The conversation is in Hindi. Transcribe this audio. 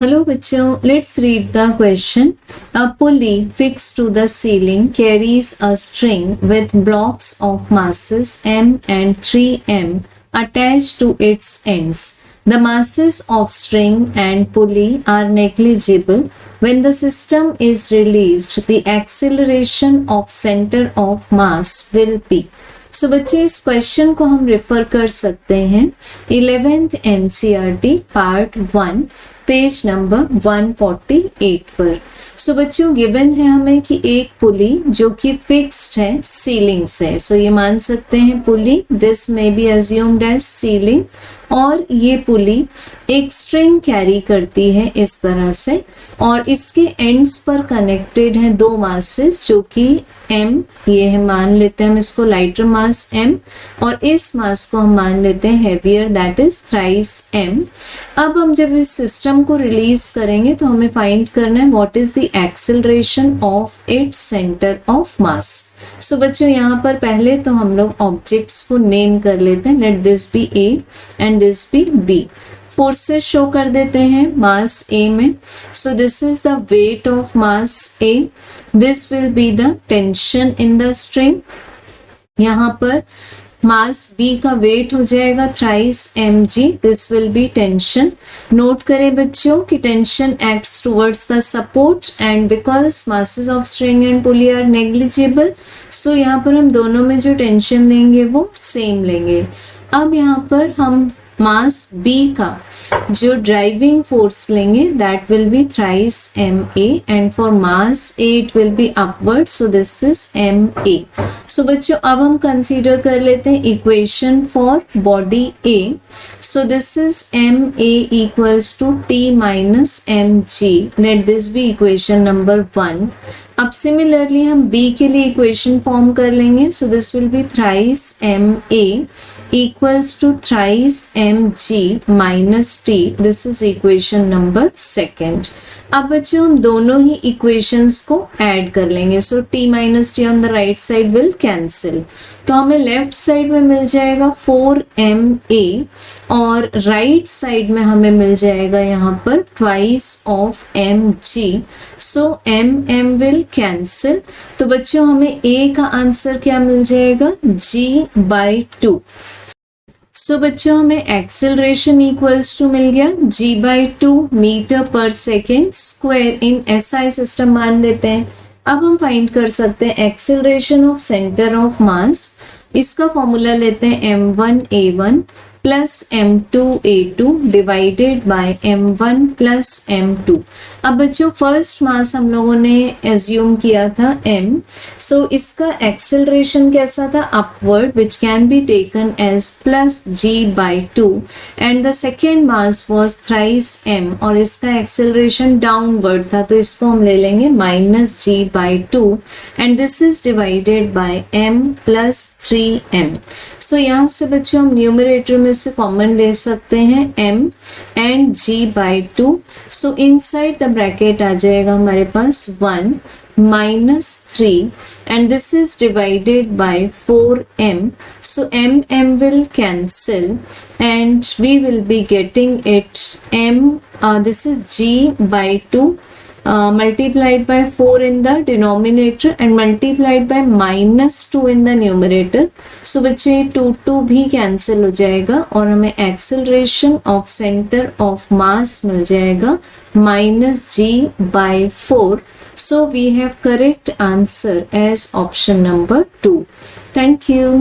Hello bachcho, let's read the question. A pulley fixed to the ceiling carries a string with blocks of masses m and 3m attached to its ends. The masses of string and pulley are negligible. When the system is released, the acceleration of center of mass will be. सो बच्चों इस क्वेश्चन को हम रेफर कर सकते हैं 11th NCERT part 1 page number 148 पर। सो बच्चों गिवन है हमें कि एक पुली जो कि फिक्स्ड है सीलिंग से, सो ये मान सकते हैं पुली दिस में बी अज्यूम्ड एज सीलिंग, और ये पुली एक स्ट्रिंग कैरी करती है इस तरह से, और इसके एंड्स पर कनेक्टेड हैं दो मासेस जो कि m, ये है मान लेते हैं हम इसको लाइटर मास m, और इस मास को हम मान लेते हैं heavier that is thrice m। अब हम जब इस सिस्टम को रिलीज करेंगे तो हमें फाइंड करना है what is the acceleration of its centre of mass. So बच्चों यहाँ पर पहले तो हम लोग ऑब्जेक्ट्स को नेम कर लेते हैं, let this be a and this be b। Forces show कर देते हैं मास A में, so this is the weight of mass A, this will be the tension in the string. यहाँ पर मास B का वेट हो जाएगा thrice mg, this will be tension. Note करें बच्चों कि tension acts towards the support and because masses of string and pulley are negligible, so यहाँ पर हम दोनों में जो टेंशन लेंगे वो सेम लेंगे। अब यहाँ पर हम मास B का जो ड्राइविंग फोर्स लेंगे that will be thrice ma, and for mass A it will be upward, so this is ma। सो बच्चों अब हम कंसीडर कर लेते हैं equation for body A, so this is ma equals to t minus mg, let this be equation number 1। अब सिमिलरली हम B के लिए इक्वेशन फॉर्म कर लेंगे, so this will be thrice ma equals to thrice mg minus t, this is equation number 2। अब बच्चों हम दोनों ही इक्वेशंस को ऐड कर लेंगे, सो t minus t on the right side will cancel, तो हमें लेफ्ट साइड में मिल जाएगा 4ma और राइट साइड में हमें मिल जाएगा यहाँ पर twice of mg, so m will cancel। तो बच्चों हमें a का आंसर क्या मिल जाएगा g/2। सो बच्चों हमें एक्सेलरेशन इक्वल्स टू मिल गया g/2 मीटर पर सेकेंड स्क्वायर इन SI सिस्टम मान लेते हैं। अब हम फाइंड कर सकते हैं एक्सेलरेशन ऑफ सेंटर ऑफ मास, इसका फॉर्मूला लेते हैं m1a1 plus m2a2 divided by m1 plus m2। अब बच्चों फर्स्ट मास हम लोगों ने एज्यूम किया था m, सो इसका एक्सेलरेशन कैसा था upward, which can be taken as plus g/2, and the second mass was thrice m और इसका एक्सेलरेशन डाउनवर्ड था, तो इसको हम ले लेंगे minus g/2 and this is divided by m plus 3m। सो यहाँ से बच्चों हम न्यूमरेटर में से कॉमन ले सकते हैं m and g/2, so inside the bracket आ जाएगा हमारे पास 1 minus 3 and this is divided by 4m, so m will cancel and we will be getting it this is g/2 multiplied by 4 in the denominator and multiplied by -2 in the numerator, so बच्चों ये 2 भी कैंसिल हो जाएगा और हमें acceleration of centre of mass मिल जाएगा -g/4, so we have correct answer as option number 2। Thank you।